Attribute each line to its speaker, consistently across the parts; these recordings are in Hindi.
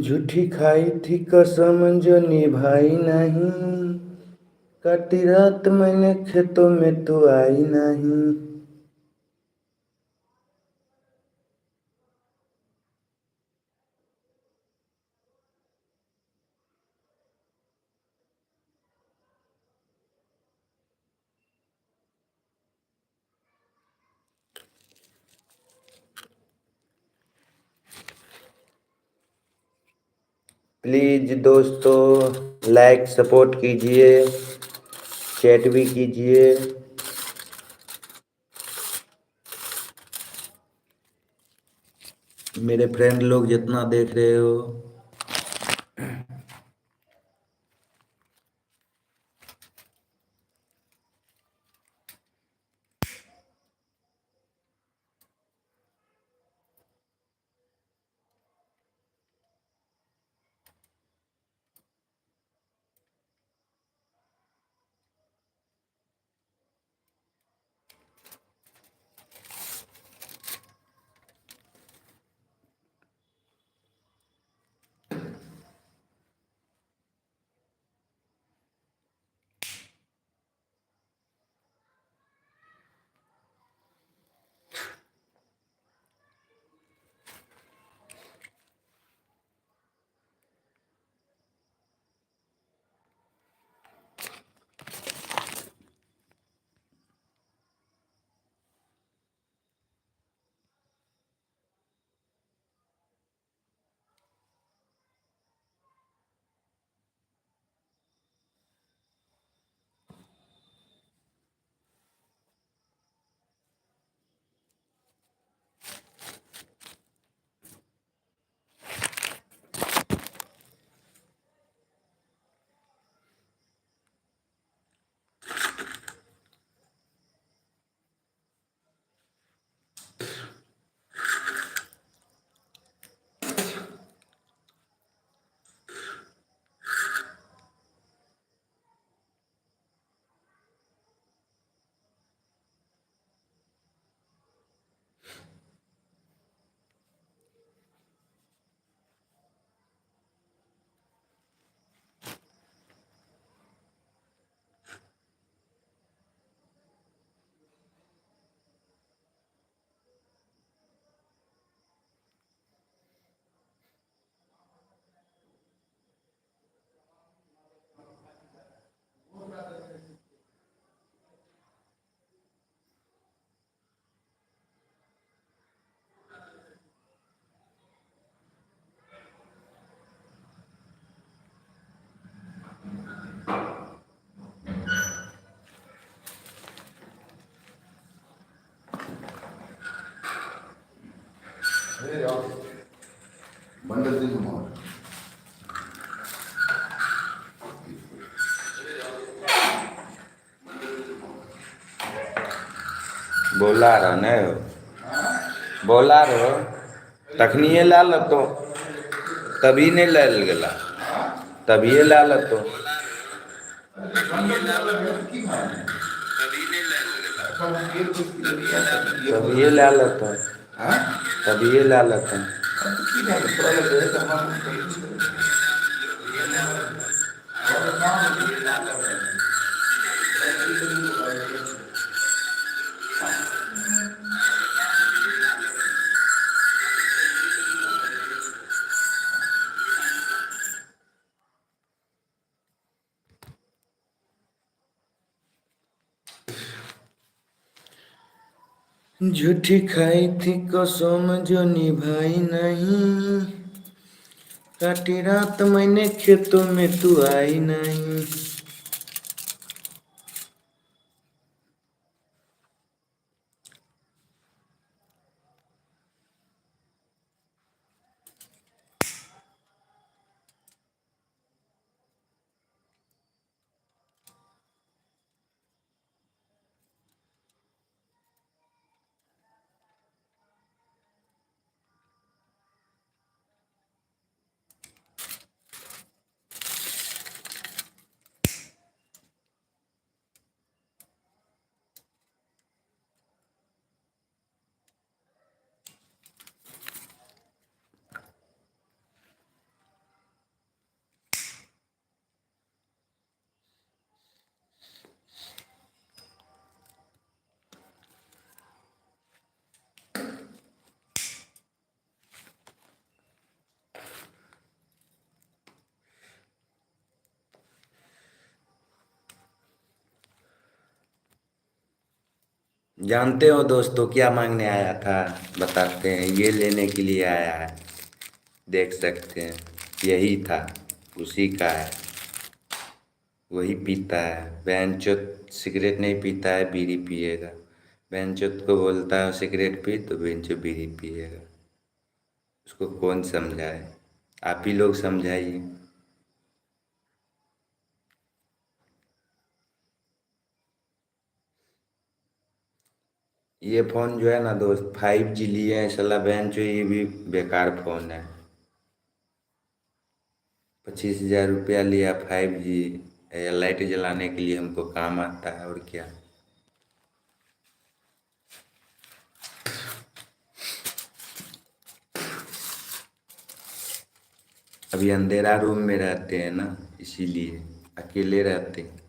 Speaker 1: झूठी खाई थी कसम जो निभाई नहीं, काटी रात मैंने खेतों में तू आई नहीं। प्लीज दोस्तों लाइक सपोर्ट कीजिए, चैट भी कीजिए। मेरे फ्रेंड लोग जितना देख रहे हो, बोला रहो ने बोला रहो तखनिए लाल तो तभी नहीं लाल गेला, तभी लाल तो तभी लाल तो तभी लाल तो झूठी खाई थी कसम जो निभाई नहीं, काटी रात मैंने खेतों में तू आई नहीं। जानते हो दोस्तों क्या मांगने आया था? बताते हैं, ये लेने के लिए आया है। देख सकते हैं, यही था, उसी का है। वही पीता है। बेंचोत सिगरेट नहीं पीता है, बीड़ी पिएगा। बेंचोत को बोलता है सिगरेट पी, तो बेंचो बीड़ी पिएगा। उसको कौन समझाए? आप ही लोग समझाइए। ये फ़ोन जो है ना दोस्त, 5G लिए हैं साला बेंचो, ये भी बेकार फ़ोन है। 25,000 रुपया लिया 5G। लाइट जलाने के लिए हमको काम आता है, और क्या। अभी अंधेरा रूम में रहते हैं ना, इसीलिए अकेले रहते हैं।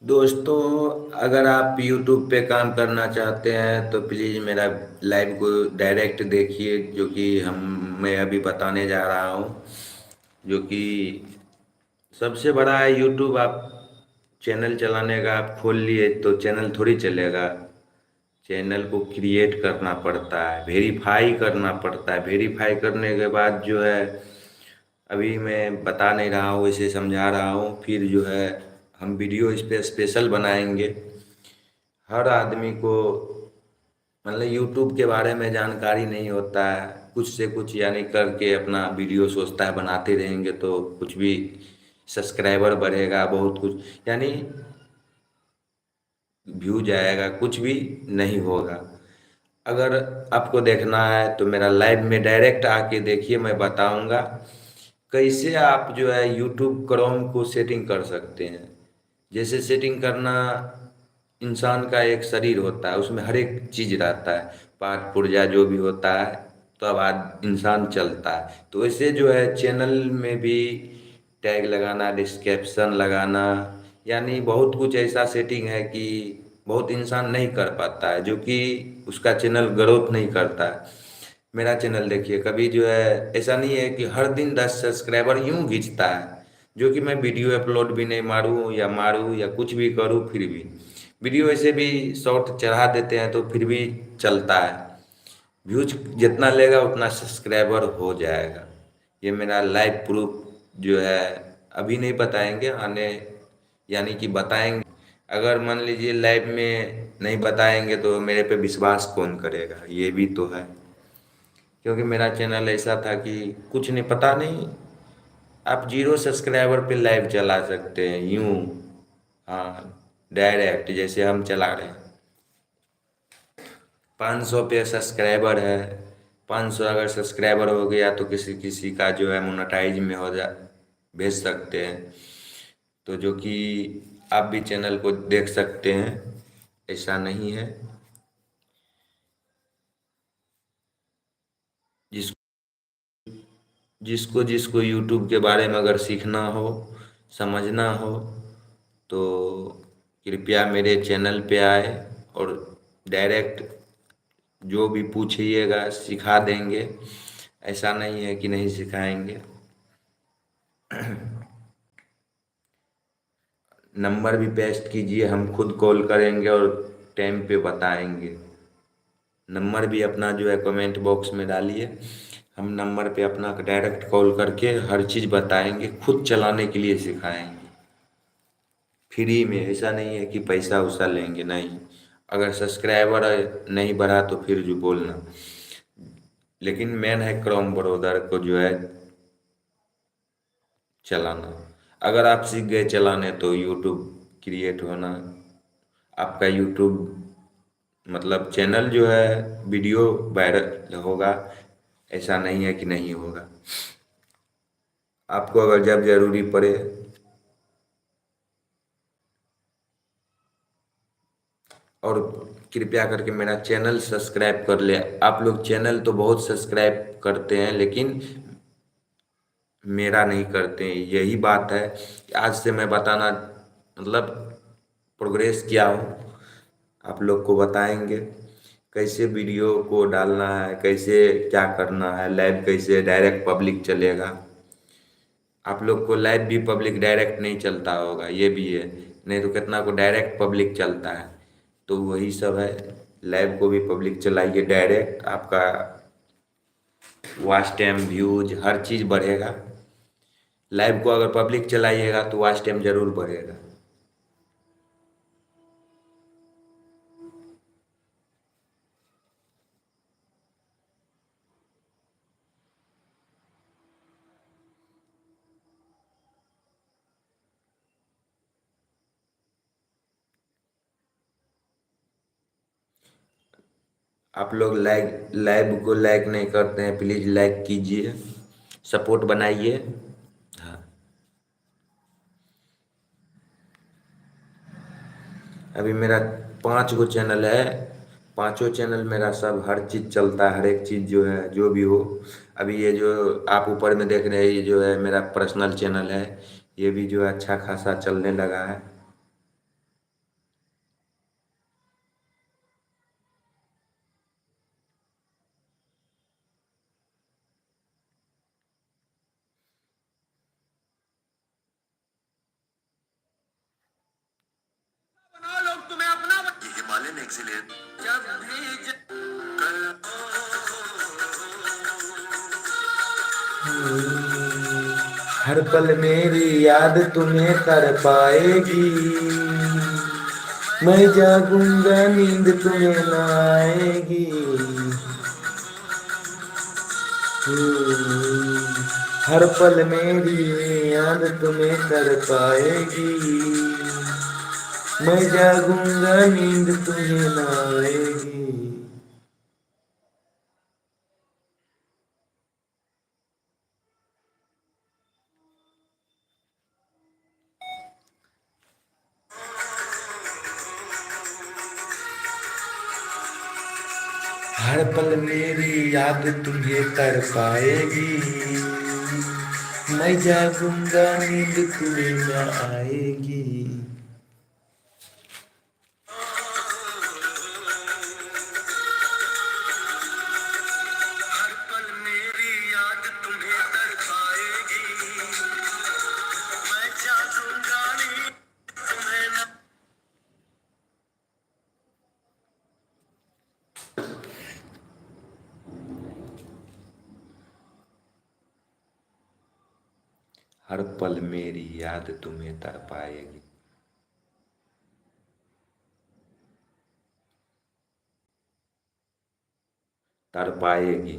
Speaker 1: दोस्तों, अगर आप YouTube पे काम करना चाहते हैं तो प्लीज़ मेरा लाइव को डायरेक्ट देखिए, जो कि मैं अभी बताने जा रहा हूँ। जो कि सबसे बड़ा है यूट्यूब। आप चैनल चलाने का आप खोल लिए तो चैनल थोड़ी चलेगा। चैनल को क्रिएट करना पड़ता है, वेरीफाई करना पड़ता है। वेरीफाई करने के बाद जो है, अभी मैं बता नहीं रहा हूँ, इसे समझा रहा हूँ। फिर जो है हम वीडियो इस पे स्पेशल बनाएंगे। हर आदमी को मतलब यूट्यूब के बारे में जानकारी नहीं होता है, कुछ से कुछ यानी करके अपना वीडियो सोचता है बनाते रहेंगे तो कुछ भी सब्सक्राइबर बढ़ेगा, बहुत कुछ यानी व्यू जाएगा, कुछ भी नहीं होगा। अगर आपको देखना है तो मेरा लाइव में डायरेक्ट आके देखिए, मैं बताऊंगा कैसे आप जो है यूट्यूब क्रोम को सेटिंग कर सकते हैं। जैसे सेटिंग करना, इंसान का एक शरीर होता है, उसमें हर एक चीज रहता है, पार्ट पुर्जा जो भी होता है, तो अब आज इंसान चलता है। तो वैसे जो है चैनल में भी टैग लगाना, डिस्क्रिप्शन लगाना, यानी बहुत कुछ ऐसा सेटिंग है कि बहुत इंसान नहीं कर पाता है, जो कि उसका चैनल ग्रोथ नहीं करता है। मेरा चैनल देखिए, कभी जो है ऐसा नहीं है कि हर दिन 10 सब्सक्राइबर यूं खींचता है, जो कि मैं वीडियो अपलोड भी नहीं मारूं या कुछ भी करूं, फिर भी वीडियो ऐसे भी शॉर्ट चढ़ा देते हैं तो फिर भी चलता है। व्यूज जितना लेगा उतना सब्सक्राइबर हो जाएगा। ये मेरा लाइव प्रूफ जो है, अभी नहीं बताएंगे, आने यानी कि बताएंगे। अगर मान लीजिए लाइव में नहीं बताएंगे तो मेरे पे विश्वास कौन करेगा, ये भी तो है। क्योंकि मेरा चैनल ऐसा था कि कुछ नहीं, पता नहीं, आप 0 सब्सक्राइबर पे लाइव चला सकते हैं यूं। हाँ, डायरेक्ट जैसे हम चला रहे हैं। 500 पे सब्सक्राइबर है, 500 अगर सब्सक्राइबर हो गया तो किसी किसी का जो है मोनेटाइज में हो जा, भेज सकते हैं। तो जो कि आप भी चैनल को देख सकते हैं, ऐसा नहीं है। जिस जिसको जिसको यूट्यूब के बारे में अगर सीखना हो, समझना हो, तो कृपया मेरे चैनल पे आए और डायरेक्ट जो भी पूछिएगा सिखा देंगे। ऐसा नहीं है कि नहीं सिखाएंगे। नंबर भी पेस्ट कीजिए, हम खुद कॉल करेंगे और टाइम पे बताएंगे। नंबर भी अपना जो है कमेंट बॉक्स में डालिए, हम नंबर पे अपना डायरेक्ट कॉल करके हर चीज़ बताएंगे, खुद चलाने के लिए सिखाएंगे फ्री में। ऐसा नहीं है कि पैसा उसा लेंगे, नहीं। अगर सब्सक्राइबर नहीं बढ़ा तो फिर जो बोलना, लेकिन मेन है क्रोम ब्राउज़र को जो है चलाना। अगर आप सीख गए चलाने तो यूट्यूब क्रिएट होना, आपका यूट्यूब मतलब चैनल जो है वीडियो वायरल होगा। ऐसा नहीं है कि नहीं होगा। आपको अगर जब जरूरी पड़े, और कृपया करके मेरा चैनल सब्सक्राइब कर ले। आप लोग चैनल तो बहुत सब्सक्राइब करते हैं लेकिन मेरा नहीं करते हैं, यही बात है कि आज से मैं बताना, मतलब प्रोग्रेस किया हूँ, आप लोग को बताएंगे कैसे वीडियो को डालना है, कैसे क्या करना है, लाइव कैसे डायरेक्ट पब्लिक चलेगा। आप लोग को लाइव भी पब्लिक डायरेक्ट नहीं चलता होगा, ये भी है, नहीं तो कितना को डायरेक्ट पब्लिक चलता है। तो वही सब है, लाइव को भी पब्लिक चलाइए डायरेक्ट, आपका वॉच टाइम, व्यूज, हर चीज़ बढ़ेगा। लाइव को अगर पब्लिक चलाइएगा तो वॉच टाइम जरूर बढ़ेगा। आप लोग लाइक, लाइव को लाइक नहीं करते हैं, प्लीज़ लाइक कीजिए, सपोर्ट बनाइए। हाँ, अभी मेरा 5 गो चैनल है, पांचों चैनल मेरा सब हर चीज़ चलता है, हर एक चीज़ जो है जो भी हो। अभी ये जो आप ऊपर में देख रहे हैं, ये जो है मेरा पर्सनल चैनल है, ये भी जो है अच्छा खासा चलने लगा है। लोग तुम्हें अपना हिमालयन एक्सीलेंट जब भी हर पल मेरी याद तुम्हें कर पाएगी। मैं जागूंगा नींद तुम्हें न आएगी। हर पल मेरी याद तुम्हें कर पाएगी। मैं जागूंगा नींद तुम्हें न आएगी। हर पल मेरी याद तुम्हें कर पाएगी। मैं जागूंगा नींद तुम्हें न आएगी। हर पल मेरी याद तुम्हें कर पाएगी। मैं जागूंगा नींद तुम्हें न। हर पल मेरी याद तुम्हें तर पाएगी। तर पाएगी।